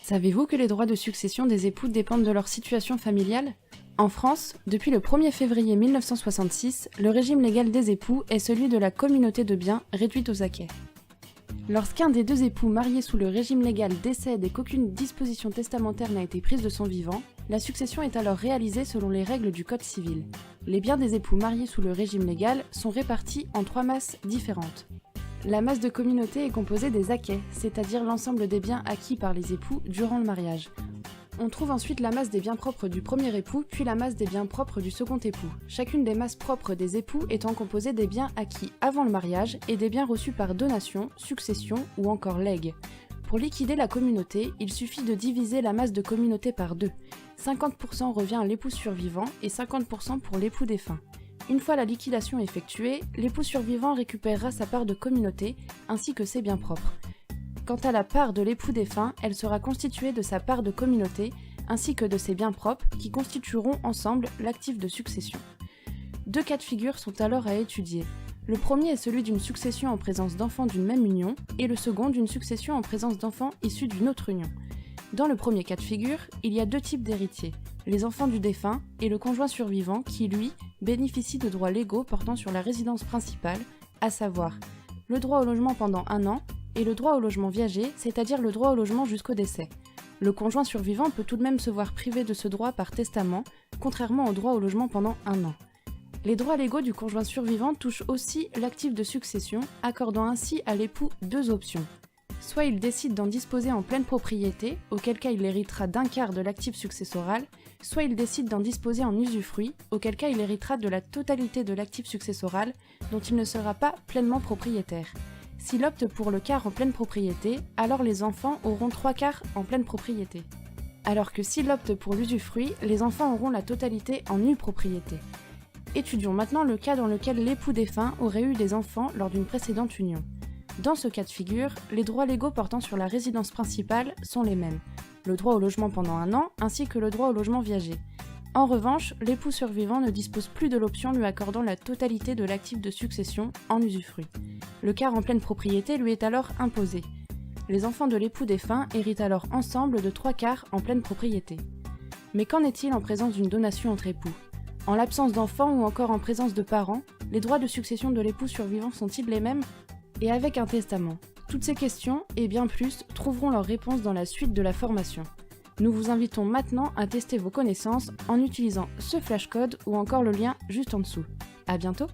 Savez-vous que les droits de succession des époux dépendent de leur situation familiale ? En France, depuis le 1er février 1966, le régime légal des époux est celui de la communauté de biens réduite aux acquêts. Lorsqu'un des deux époux mariés sous le régime légal décède et qu'aucune disposition testamentaire n'a été prise de son vivant, la succession est alors réalisée selon les règles du Code civil. Les biens des époux mariés sous le régime légal sont répartis en 3 masses différentes. La masse de communauté est composée des acquêts, c'est-à-dire l'ensemble des biens acquis par les époux durant le mariage. On trouve ensuite la masse des biens propres du premier époux, puis la masse des biens propres du second époux. Chacune des masses propres des époux étant composée des biens acquis avant le mariage et des biens reçus par donation, succession ou encore legs. Pour liquider la communauté, il suffit de diviser la masse de communauté par 2. 50% revient à l'époux survivant et 50% pour l'époux défunt. Une fois la liquidation effectuée, l'époux survivant récupérera sa part de communauté ainsi que ses biens propres. Quant à la part de l'époux défunt, elle sera constituée de sa part de communauté ainsi que de ses biens propres qui constitueront ensemble l'actif de succession. 2 cas de figure sont alors à étudier. Le premier est celui d'une succession en présence d'enfants d'une même union et le second d'une succession en présence d'enfants issus d'une autre union. Dans le premier cas de figure, il y a 2 types d'héritiers, les enfants du défunt et le conjoint survivant qui, lui, bénéficie de droits légaux portant sur la résidence principale, à savoir le droit au logement pendant 1 an et le droit au logement viager, c'est-à-dire le droit au logement jusqu'au décès. Le conjoint survivant peut tout de même se voir privé de ce droit par testament, contrairement au droit au logement pendant 1 an. Les droits légaux du conjoint survivant touchent aussi l'actif de succession, accordant ainsi à l'époux 2 options. Soit il décide d'en disposer en pleine propriété, auquel cas il héritera d'1/4 de l'actif successoral, soit il décide d'en disposer en usufruit, auquel cas il héritera de la totalité de l'actif successoral, dont il ne sera pas pleinement propriétaire. S'il opte pour le quart en pleine propriété, alors les enfants auront 3/4 en pleine propriété. Alors que s'il opte pour l'usufruit, les enfants auront la totalité en nue propriété. Étudions maintenant le cas dans lequel l'époux défunt aurait eu des enfants lors d'une précédente union. Dans ce cas de figure, les droits légaux portant sur la résidence principale sont les mêmes, le droit au logement pendant 1 an ainsi que le droit au logement viager. En revanche, l'époux survivant ne dispose plus de l'option lui accordant la totalité de l'actif de succession en usufruit. Le quart en pleine propriété lui est alors imposé. Les enfants de l'époux défunt héritent alors ensemble de 3/4 en pleine propriété. Mais qu'en est-il en présence d'une donation entre époux ? En l'absence d'enfants ou encore en présence de parents, les droits de succession de l'époux survivant sont-ils les mêmes ? Et avec un testament ? Toutes ces questions, et bien plus, trouveront leur réponse dans la suite de la formation. Nous vous invitons maintenant à tester vos connaissances en utilisant ce flashcode ou encore le lien juste en dessous. À bientôt!